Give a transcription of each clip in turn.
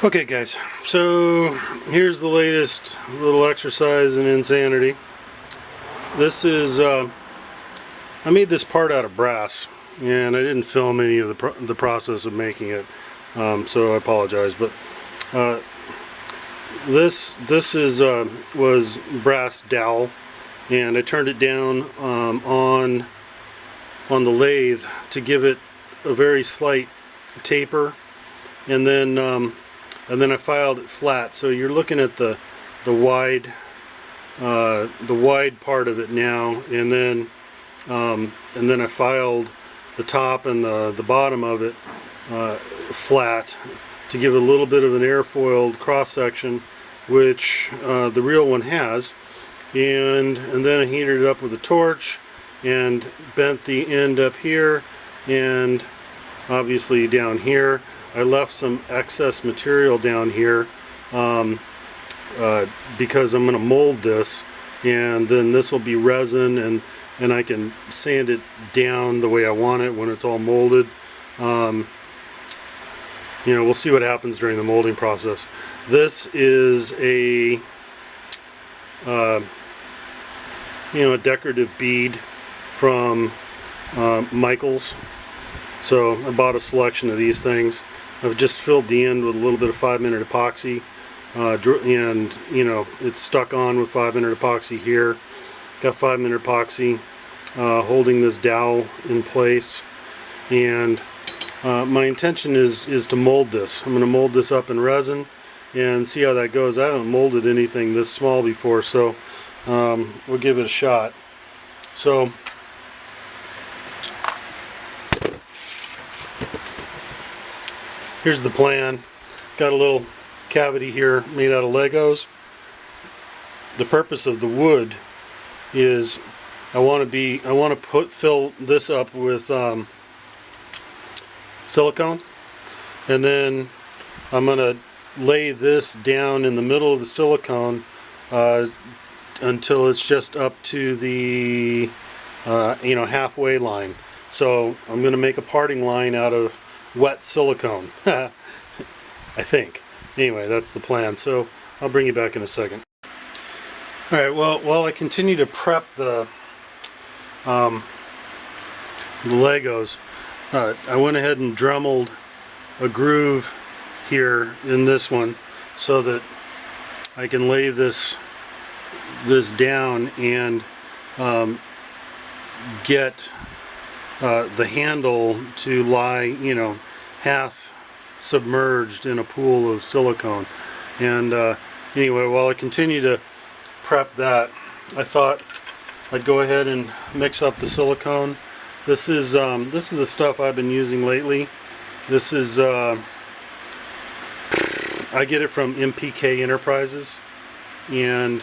Okay guys, so here's the latest little exercise in insanity. This is, I made this part out of brass, and I didn't film any of the process of making it, so I apologize, but this is was brass dowel, and I turned it down on the lathe to give it a very slight taper, and then I filed it flat. So you're looking at the wide part of it now, and then I filed the top and the bottom of it flat to give it a little bit of an airfoiled cross section, which the real one has. And then I heated it up with a torch and bent the end up here and obviously down here. I left some excess material down here because I'm going to mold this, and then this will be resin, and I can sand it down the way I want it when it's all molded. You know, we'll see what happens during the molding process. This is a a decorative bead from Michaels. So I bought a selection of these things. I've just filled the end with a little bit of 5-minute epoxy, and you know, it's stuck on with 5-minute epoxy here. Got 5-minute epoxy holding this dowel in place, and my intention is to mold this. I'm going to mold this up in resin and see how that goes. I haven't molded anything this small before, so we'll give it a shot. So here's the plan. Got a little cavity here made out of Legos. The purpose of the wood is I want to fill this up with silicone, and then I'm going to lay this down in the middle of the silicone until it's just up to the halfway line. So I'm going to make a parting line out of wet silicone. I think. Anyway, that's the plan. So I'll bring you back in a second. Alright, well, while I continue to prep the Legos, I went ahead and dremeled a groove here in this one so that I can lay this down and get the handle to lie, you know, half submerged in a pool of silicone. And anyway, while I continue to prep that, I thought I'd go ahead and mix up the silicone. This is the stuff I've been using lately. This is I get it from MPK Enterprises, and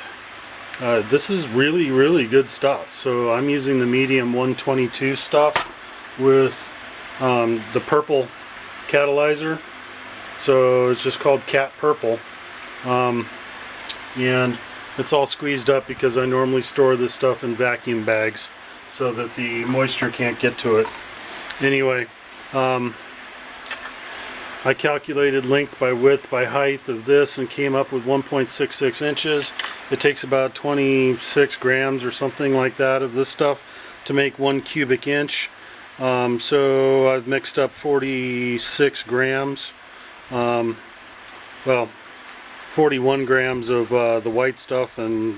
this is really good stuff. So I'm using the medium 122 stuff with the purple catalyzer. So it's just called Cat Purple, and it's all squeezed up because I normally store this stuff in vacuum bags so that the moisture can't get to it. Anyway, I calculated length by width by height of this and came up with 1.66 inches. It takes about 26 grams or something like that of this stuff to make 1 cubic inch. So I've mixed up 46 grams. Well, 41 grams of the white stuff and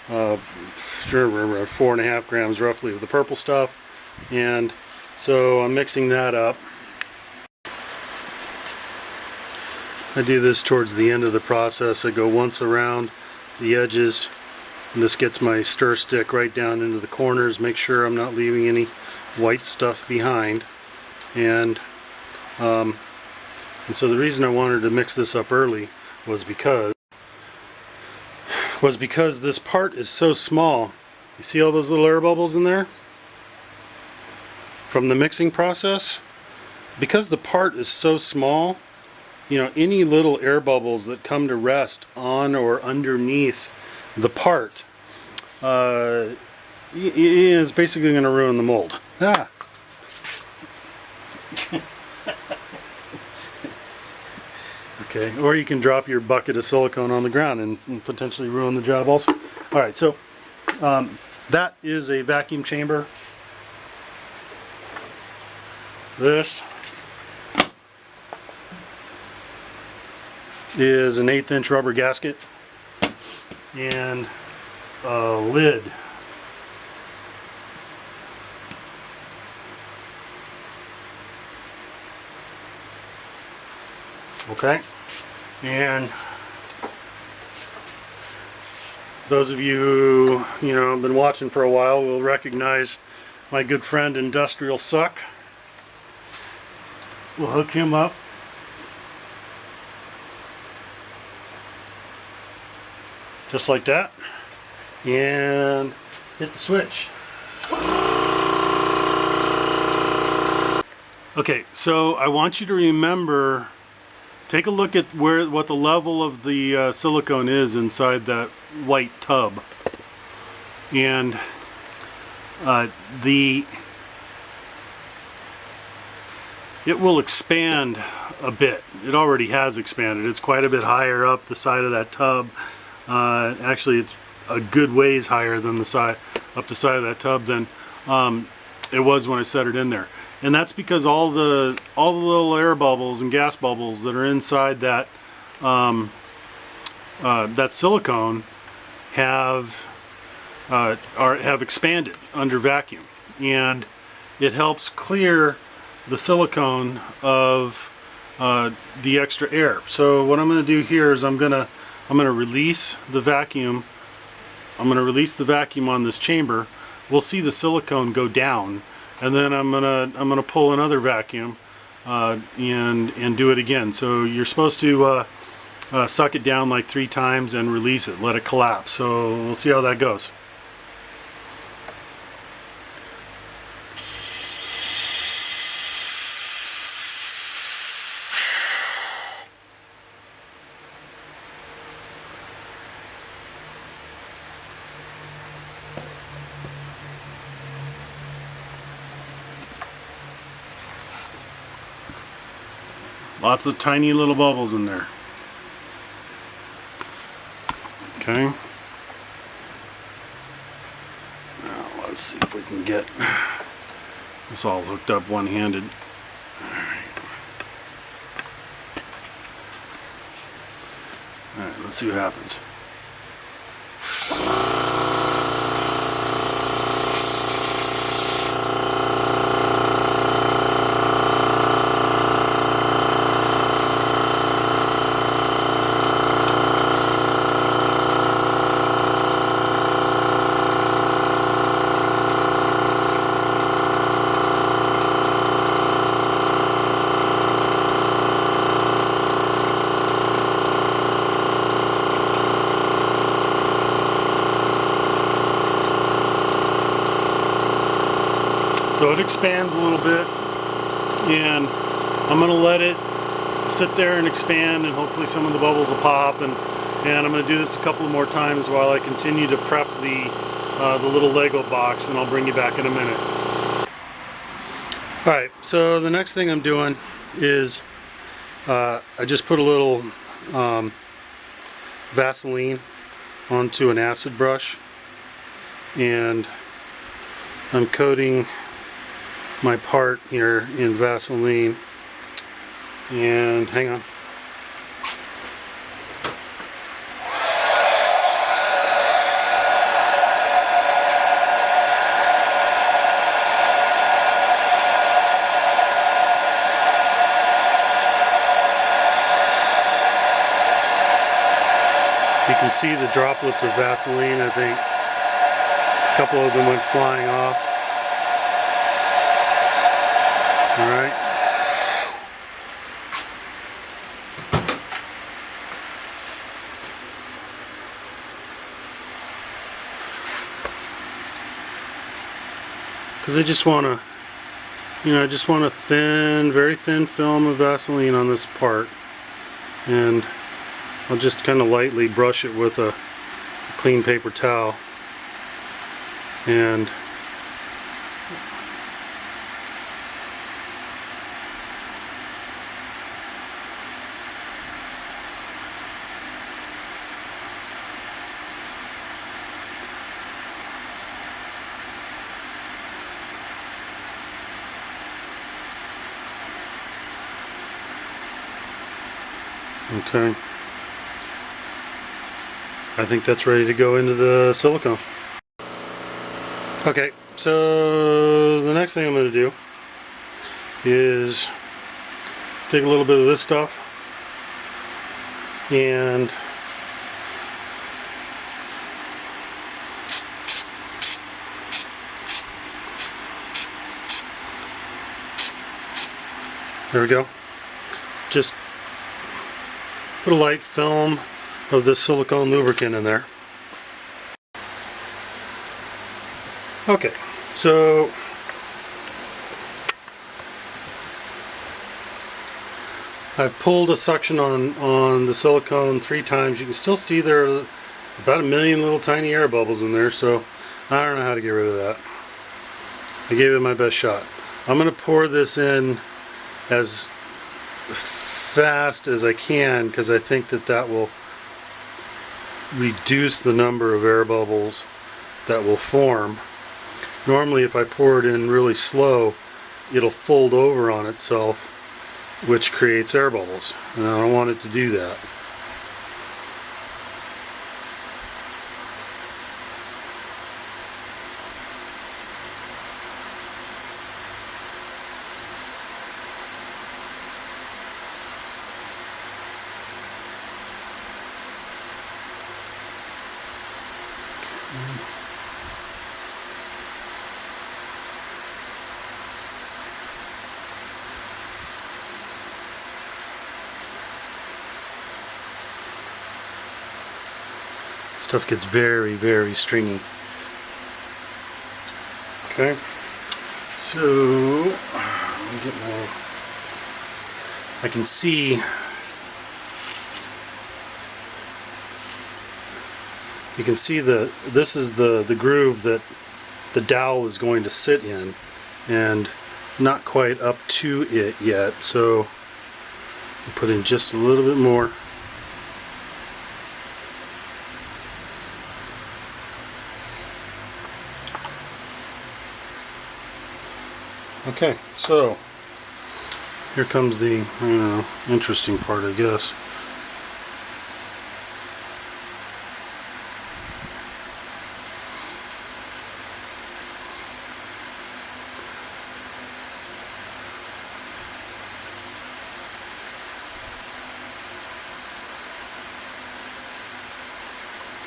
4.5 grams roughly of the purple stuff. And so I'm mixing that up. I do this towards the end of the process. I go once around the edges, and this gets my stir stick right down into the corners, make sure I'm not leaving any white stuff behind. And so the reason I wanted to mix this up early was because this part is so small. You see all those little air bubbles in there from the mixing process? Because the part is so small, you know, any little air bubbles that come to rest on or underneath the part is basically going to ruin the mold. Ah. Okay, or you can drop your bucket of silicone on the ground and potentially ruin the job also. Alright, so that is a vacuum chamber. This is an 1/8 inch rubber gasket and a lid. Okay, and those of you who have been watching for a while will recognize my good friend Industrial Suck. We'll hook him up. Just like that. And hit the switch. Okay, so I want you to remember, take a look at what the level of the silicone is inside that white tub. And it will expand a bit. It already has expanded. It's quite a bit higher up the side of that tub. Actually, it's a good ways higher than the side of that tub than it was when I set it in there. And that's because all the little air bubbles and gas bubbles that are inside that that silicone have expanded under vacuum, and it helps clear the silicone of the extra air. So what I'm going to do here is I'm going to release the vacuum. I'm going to release the vacuum on this chamber. We'll see the silicone go down, and then I'm gonna pull another vacuum and do it again. So you're supposed to suck it down like 3 times and release it, let it collapse. So we'll see how that goes. Lots of tiny little bubbles in there. Okay. Now let's see if we can get this all hooked up one-handed. Alright, let's see what happens. So it expands a little bit, and I'm going to let it sit there and expand, and hopefully some of the bubbles will pop, and I'm going to do this a couple more times while I continue to prep the little Lego box, and I'll bring you back in a minute. Alright, so the next thing I'm doing is I just put a little Vaseline onto an acid brush, and I'm coating my part here in Vaseline. And hang on. You can see the droplets of Vaseline. I think a couple of them went flying off. Alright. Because I just want a thin, very thin film of Vaseline on this part, and I'll just kind of lightly brush it with a clean paper towel, and Okay. I think that's ready to go into the silicone. Okay, so the next thing I'm going to do is take a little bit of this stuff and there we go. Just put a light film of this silicone lubricant in there. Okay, so I've pulled a suction on the silicone 3 times. You can still see there are about 1 million little tiny air bubbles in there, so I don't know how to get rid of that. I gave it my best shot. I'm going to pour this in as fast as I can because I think that will reduce the number of air bubbles that will form. Normally if I pour it in really slow, it'll fold over on itself, which creates air bubbles, and I don't want it to do that. Stuff gets very, very stringy. Okay, so let me get my. I can see. You can see this is the groove that the dowel is going to sit in, and not quite up to it yet. So I'll put in just a little bit more. Okay, so here comes the interesting part, I guess.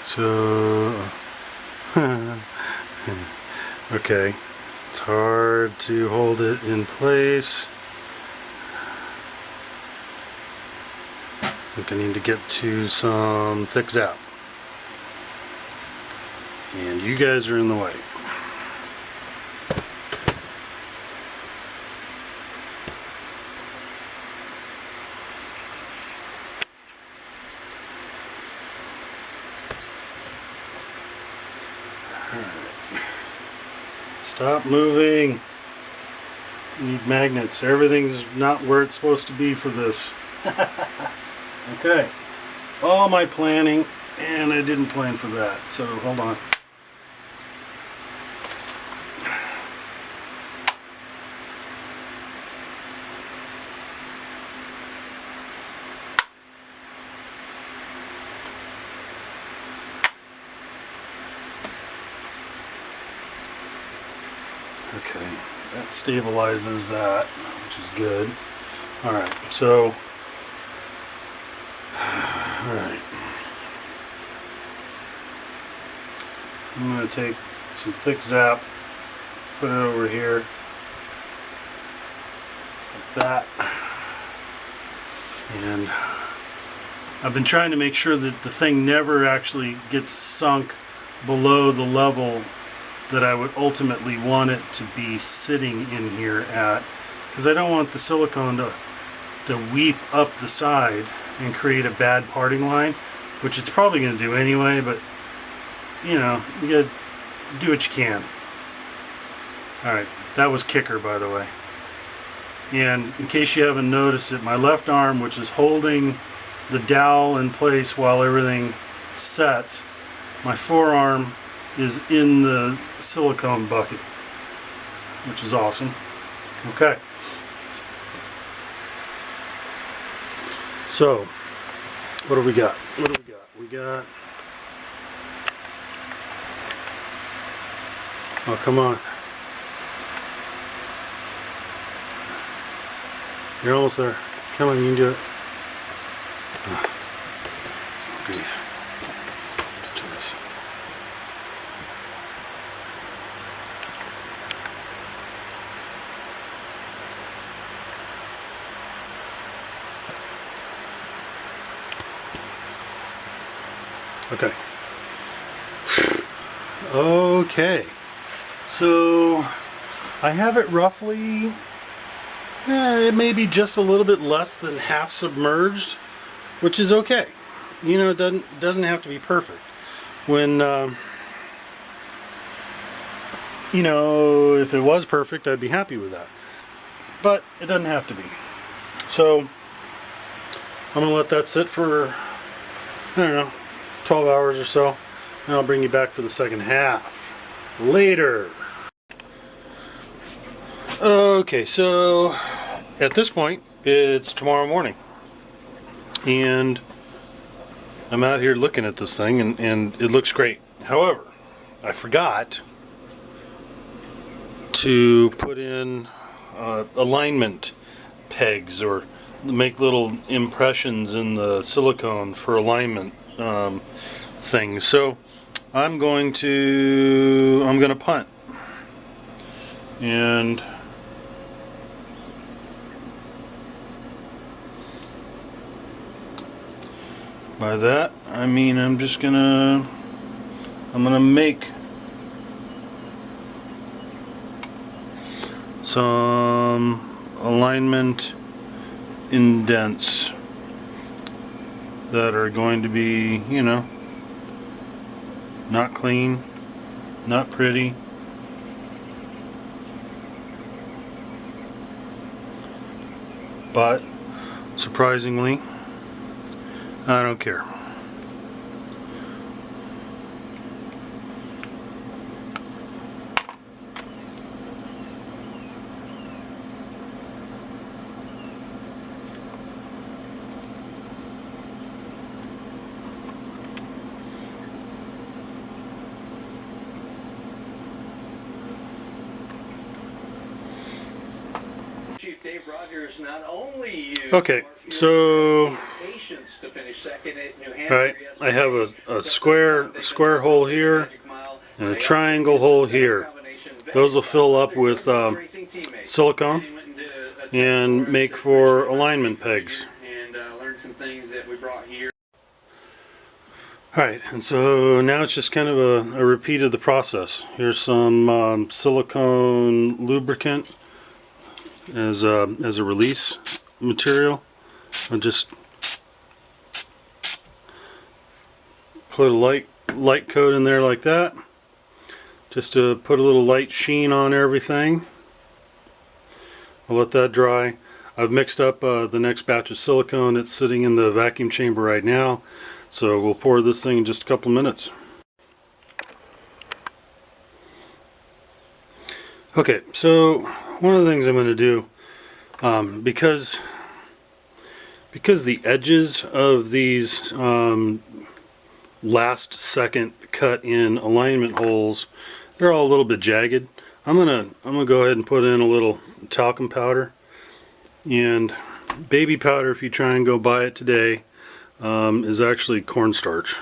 So, okay. It's hard to hold it in place. I think I need to get to some thick zap. And you guys are in the way. Stop moving. You need magnets. Everything's not where it's supposed to be for this. Okay. All my planning, and I didn't plan for that. So hold on. Okay, that stabilizes that, which is good. Alright, so, alright. I'm going to take some thick zap, put it over here, like that. And I've been trying to make sure that the thing never actually gets sunk below the level that I would ultimately want it to be sitting in here at, because I don't want the silicone to weep up the side and create a bad parting line, which it's probably going to do anyway, but you know, you gotta do what you can. Alright, that was kicker, by the way. And in case you haven't noticed it, my left arm, which is holding the dowel in place while everything sets, my forearm is in the silicone bucket, which is awesome. Okay. So, What do we got? What do we got? We got... Oh, come on. You're almost there. Come on, you can do it. Oh, grief. Do this. Okay. Okay. So I have it roughly, it may be just a little bit less than half submerged, which is okay. You know, it doesn't have to be perfect. When you know, if it was perfect, I'd be happy with that. But it doesn't have to be. So I'm gonna let that sit for, I don't know, 12 hours or so, and I'll bring you back for the second half later. Okay, so at this point it's tomorrow morning and I'm out here looking at this thing and it looks great. However, I forgot to put in alignment pegs or make little impressions in the silicone for alignment things. So I'm gonna punt, and by that I mean I'm gonna make some alignment indents that are going to be, you know, not clean, not pretty, but surprisingly, I don't care. Chief Dave Rogers not only used okay, so patience to finish second at New all right, I have a square hole here and a triangle hole here. Those will fill up with silicone and make for alignment pegs. Alright, and so now it's just kind of a repeat of the process. Here's some silicone lubricant as a release material. I'll just put a light coat in there like that, just to put a little light sheen on everything. I'll let that dry. I've mixed up the next batch of silicone. It's sitting in the vacuum chamber right now, so we'll pour this thing in just a couple of minutes. Okay, so one of the things I'm going to do, because the edges of these last second cut in alignment holes, they're all a little bit jagged. I'm gonna go ahead and put in a little talcum powder and baby powder. If you try and go buy it today, is actually cornstarch,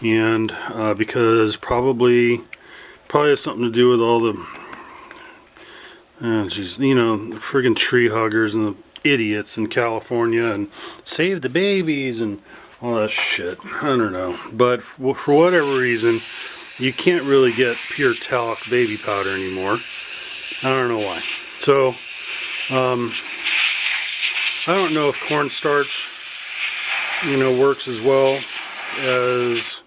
and because probably has something to do with all the you know, the friggin' tree huggers and the idiots in California and save the babies and all that shit. I don't know, but for whatever reason you can't really get pure talc baby powder anymore. I don't know why. So I don't know if cornstarch, you know, works as well as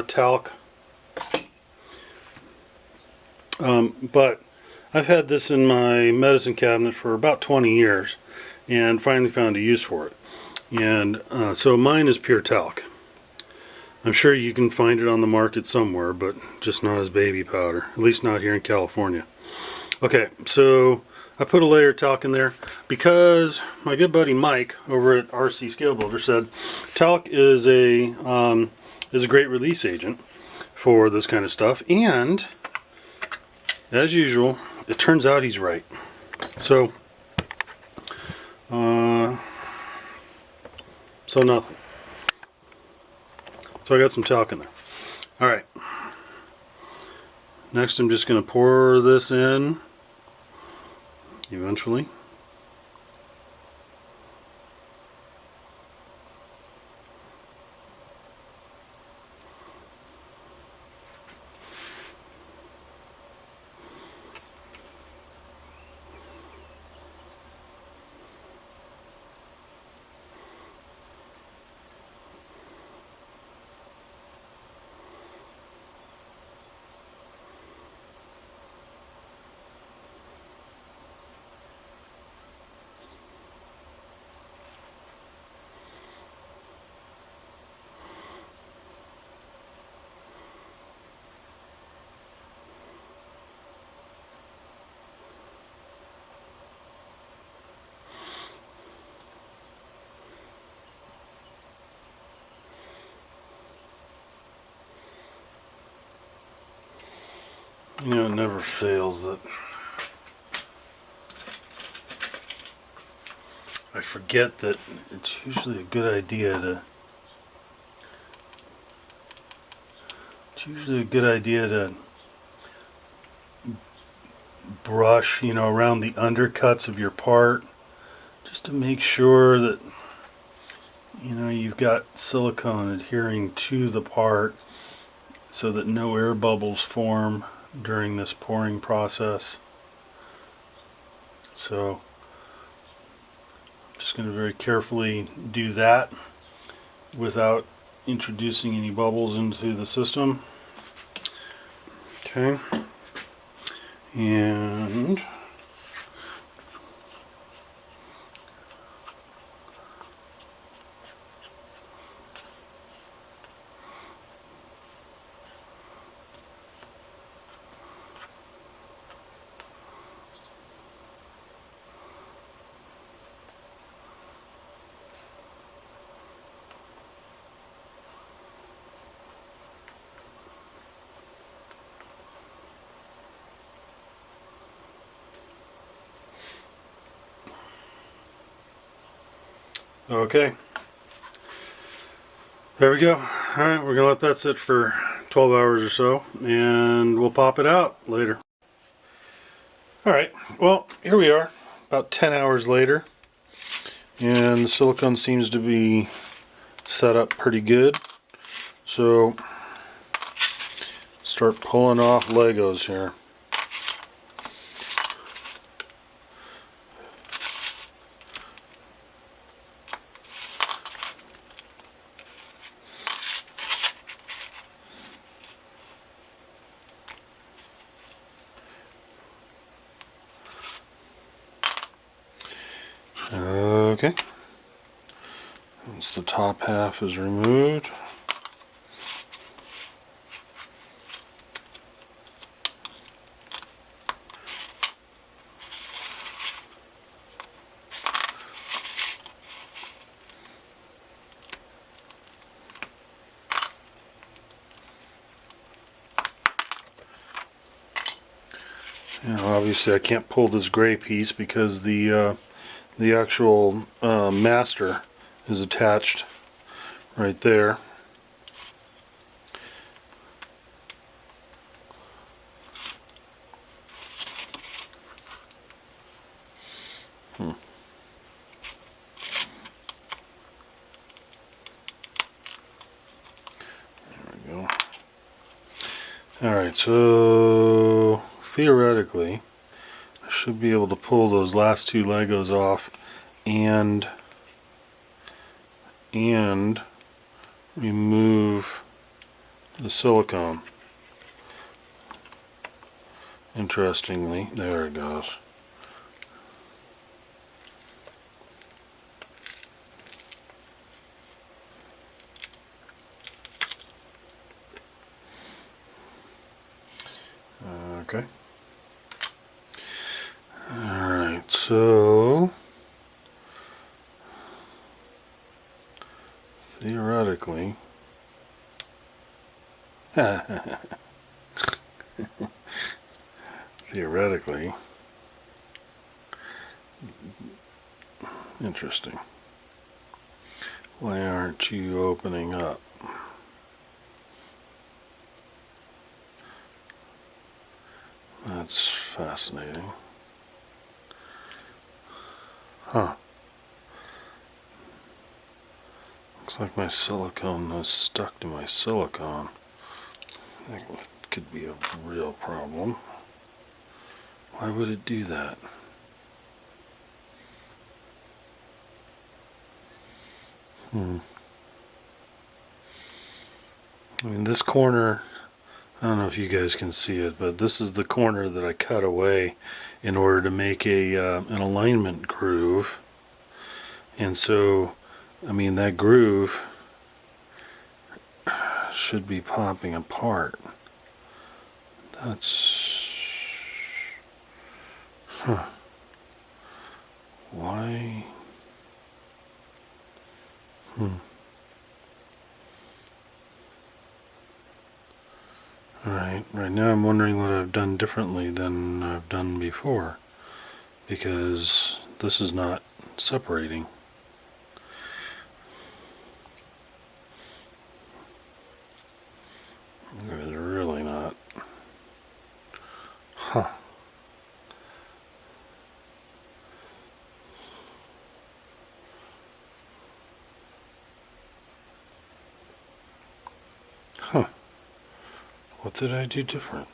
talc, but I've had this in my medicine cabinet for about 20 years and finally found a use for it. And so mine is pure talc. I'm sure you can find it on the market somewhere, but just not as baby powder, at least not here in California. Okay, so I put a layer of talc in there because my good buddy Mike over at RC Scale Builder said talc is a great release agent for this kind of stuff, and as usual, it turns out he's right. So, so nothing. So I got some talc in there. All right. Next, I'm just going to pour this in. Eventually. You know, it never fails that I forget that it's usually a good idea to brush, you know, around the undercuts of your part, just to make sure that, you know, you've got silicone adhering to the part so that no air bubbles form during this pouring process. So I'm just going to very carefully do that without introducing any bubbles into the system. Okay. And okay, there we go. Alright, we're gonna let that sit for 12 hours or so, and we'll pop it out later. Alright, well, here we are, about 10 hours later, and the silicone seems to be set up pretty good. So, start pulling off Legos here. Okay, once the top half is removed, you know, obviously I can't pull this gray piece because the actual master is attached right there. There we go. Alright, so theoretically I should be able to pull those last two Legos off and remove the silicone. Interestingly, there it goes. Okay. Alright. So theoretically, theoretically, interesting. Why aren't you opening up? That's fascinating. Huh. Looks like my silicone is stuck to my silicone. That could be a real problem. Why would it do that? I mean, this corner, I don't know if you guys can see it, but this is the corner that I cut away in order to make an alignment groove. And so, I mean, that groove should be popping apart. That's... Huh. Why? Alright, right now I'm wondering what I've done differently than I've done before, because this is not separating. It is really not. Huh. Huh. What did I do different?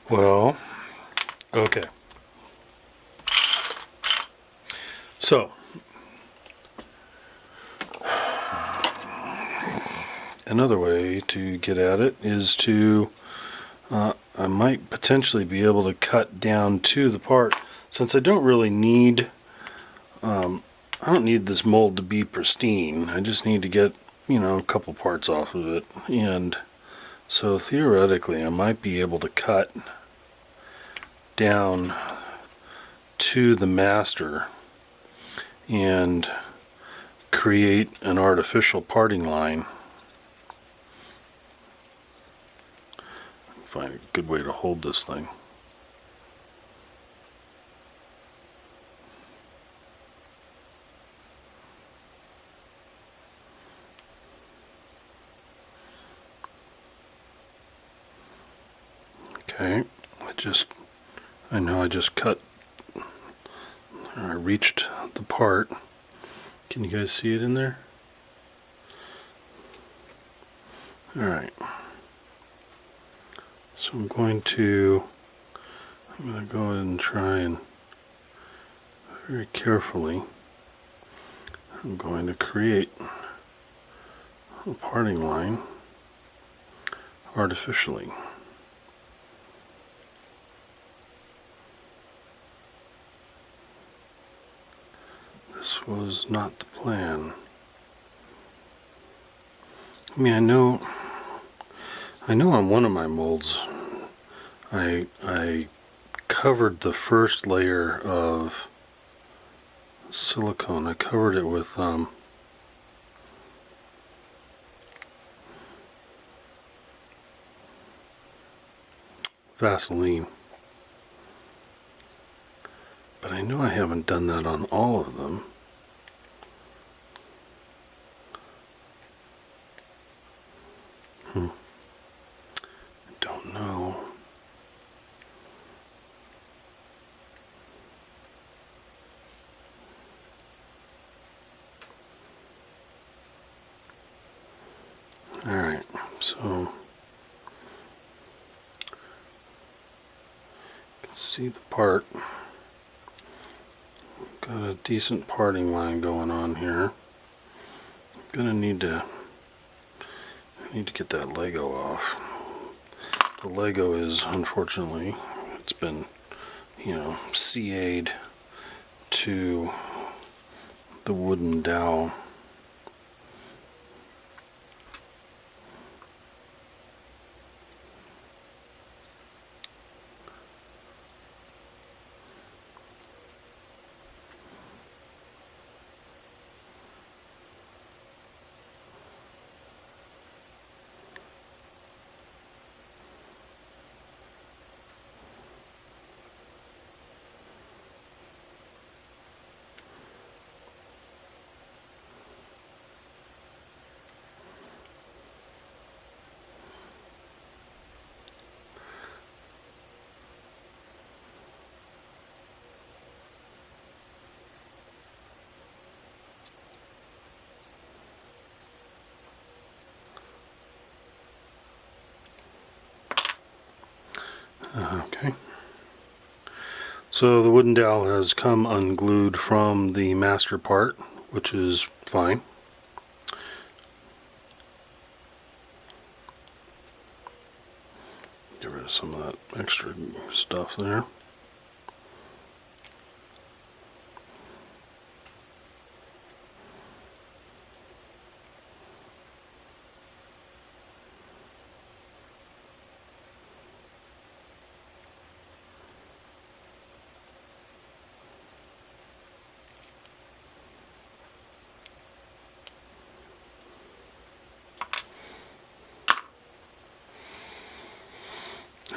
Well, okay. So, another way to get at it is to, I might potentially be able to cut down to the part, since I don't really need, I don't need this mold to be pristine. I just need to get, a couple parts off of it. And so theoretically, I might be able to cut down to the master and create an artificial parting line. Find a good way to hold this thing. Okay, I know I just cut, I reached the part. Can you guys see it in there? Alright. So I'm going to go ahead and try and very carefully, I'm going to create a parting line artificially. This was not the plan. I mean, I know on one of my molds I covered the first layer of silicone. I covered it with Vaseline. But I know I haven't done that on all of them. I don't know. Alright, so you can see the part. Got a decent parting line going on here. I'm gonna need to get that Lego off. The Lego is, unfortunately, it's been, CA'd to the wooden dowel. Okay. So the wooden dowel has come unglued from the master part, which is fine. Get rid of some of that extra stuff there.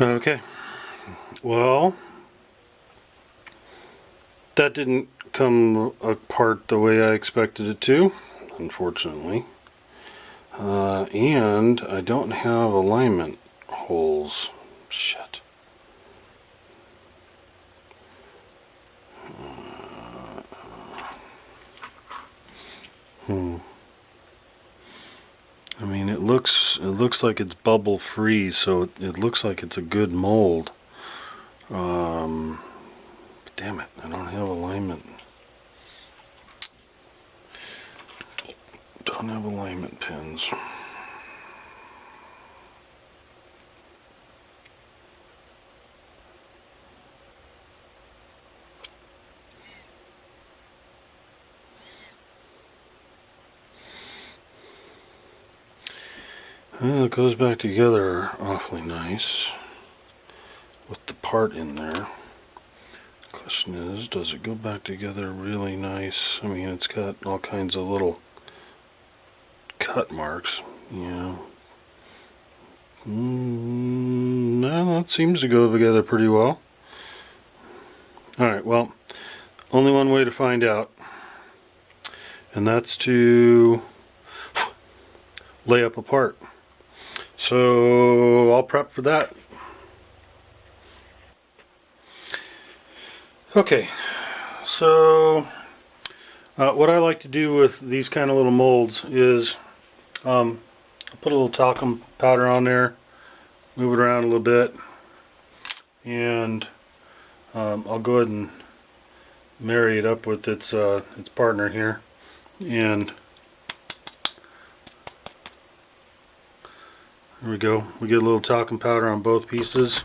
Okay, well, that didn't come apart the way I expected it to, unfortunately. And I don't have alignment holes. Shit. I mean, it looks like it's bubble free, so it looks like it's a good mold. Damn it, I don't have alignment. Don't have alignment pins. Well, it goes back together awfully nice with the part in there. Question is, does it go back together really nice? I mean, it's got all kinds of little cut marks, you know. No, it seems to go together pretty well. Alright, well, only one way to find out, and that's to lay up a part. So I'll prep for that. Okay, so what I like to do with these kind of little molds is I'll put a little talcum powder on there, move it around a little bit, and I'll go ahead and marry it up with its partner here, and there we go. We get a little talcum powder on both pieces.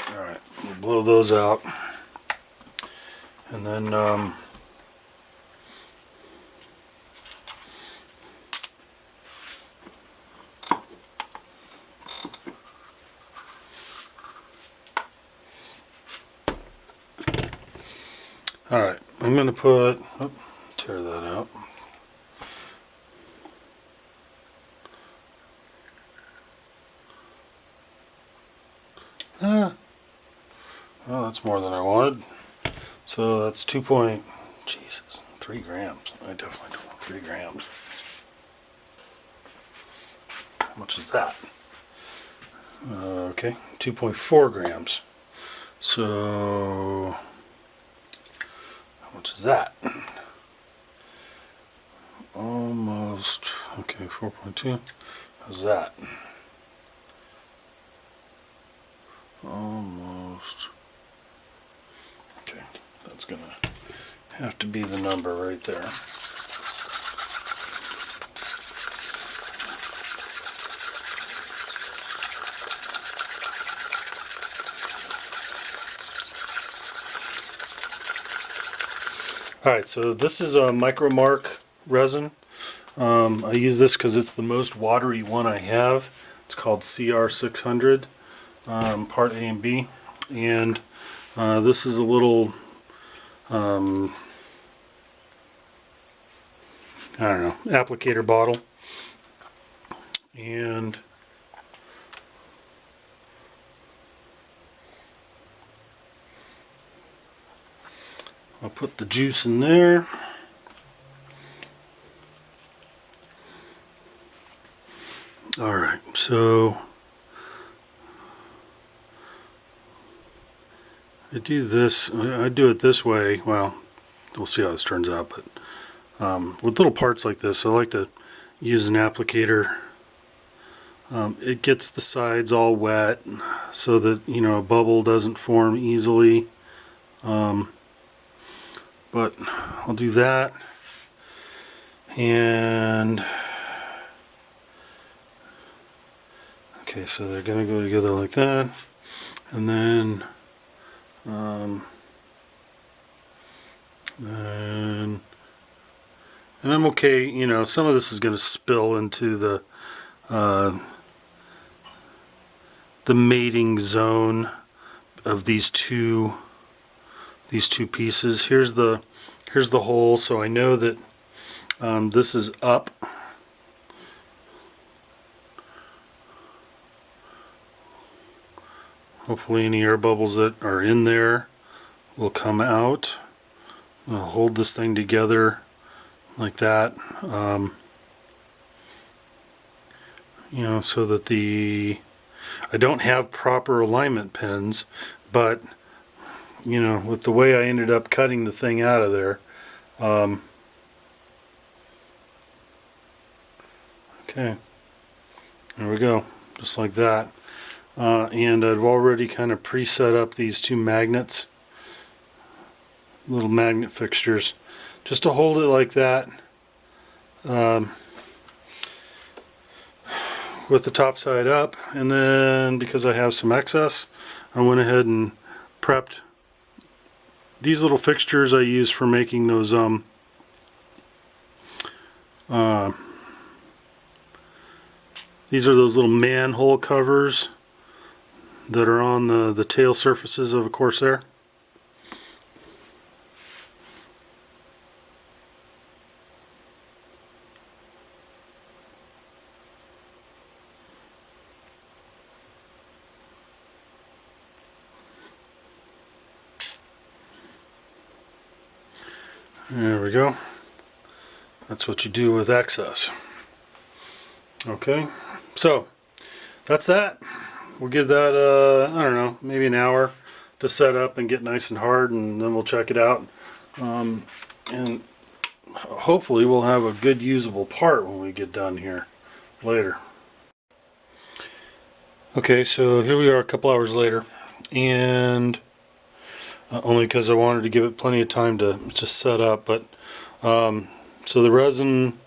Alright, we'll blow those out. And then alright, I'm going to put, tear that out. Well, that's more than I wanted. So that's 3 grams. I definitely don't want 3 grams. How much is that? Okay, 2.4 grams. So how much is that? Almost, okay, 4.2. How's that? Almost. Okay, that's gonna have to be the number right there. Alright, so this is a Micro Mark resin. I use this because it's the most watery one I have. It's called CR600, part A and B. And this is a little, I don't know, applicator bottle. And I'll put the juice in there. Alright, so I do this, I do it this way. Well, we'll see how this turns out, but With little parts like this, I like to use an applicator. It gets the sides all wet so that, you know, a bubble doesn't form easily. But I'll do that. And okay, so they're gonna go together like that, and then and I'm okay. You know, some of this is gonna spill into the mating zone of these two pieces. Here's the hole, so I know that this is up. Hopefully any air bubbles that are in there will come out. I'll hold this thing together like that, you know, so that I don't have proper alignment pins, but you know, with the way I ended up cutting the thing out of there, okay, there we go, just like that. And I've already kind of pre-set up these two magnets, little magnet fixtures, just to hold it like that, with the top side up. And then because I have some excess, I went ahead and prepped these little fixtures I use for making those these are those little manhole covers that are on the tail surfaces of a Corsair. There we go. That's what you do with excess. Okay, so that's that. We'll give that, I don't know, maybe an hour to set up and get nice and hard, and then we'll check it out. And hopefully we'll have a good usable part when we get done here later. Okay, so here we are a couple hours later, and only because I wanted to give it plenty of time to just set up. But so the resin,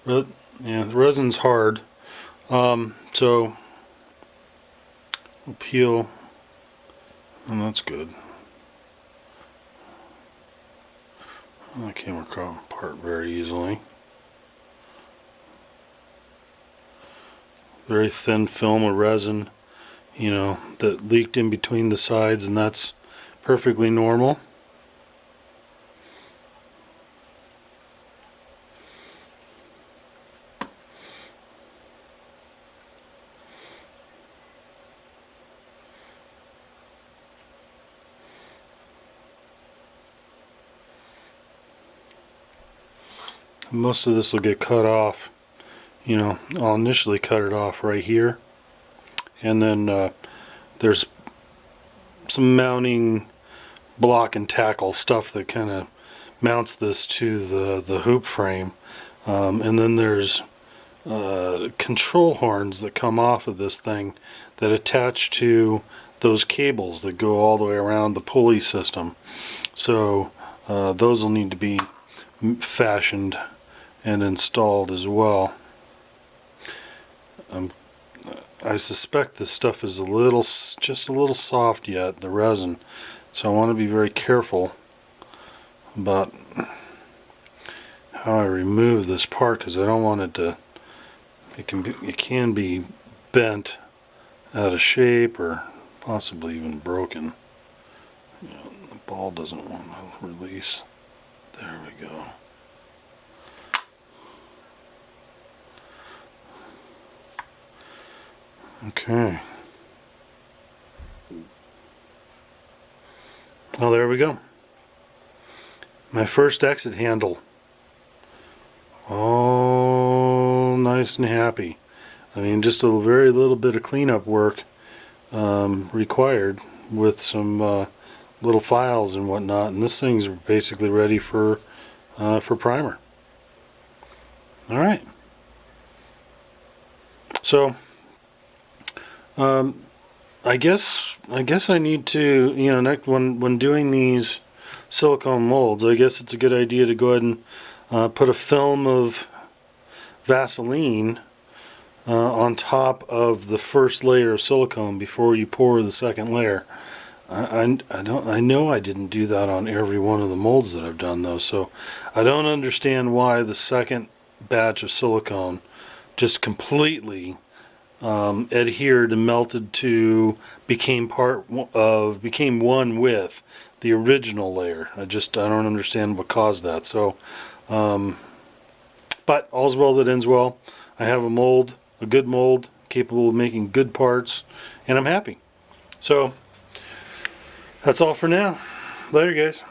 the resin's hard, so we'll peel, and that's good. That came apart very easily. Very thin film of resin, you know, that leaked in between the sides, and that's perfectly normal. Most of this will get cut off. You know, I'll initially cut it off right here, and then there's some mounting block and tackle stuff that kind of mounts this to the hoop frame, and then there's control horns that come off of this thing that attach to those cables that go all the way around the pulley system. So those will need to be fashioned and installed as well. I suspect this stuff is just a little soft yet, the resin, so I want to be very careful about how I remove this part, because I don't want it to, it can be bent out of shape or possibly even broken. You know, the ball doesn't want to release. There we go. Okay. Oh, there we go. My first exit handle. Oh, nice and happy. I mean, just a very little bit of cleanup work required with some little files and whatnot, and this thing's basically ready for for primer. All right. So I guess I need to, next when doing these silicone molds, I guess it's a good idea to go ahead and put a film of Vaseline on top of the first layer of silicone before you pour the second layer. I know I didn't do that on every one of the molds that I've done though, so I don't understand why the second batch of silicone just completely adhered and melted to became one with the original layer. I don't understand what caused that. So, but all's well that ends well. I have a good mold, capable of making good parts, and I'm happy. So that's all for now. Later, guys.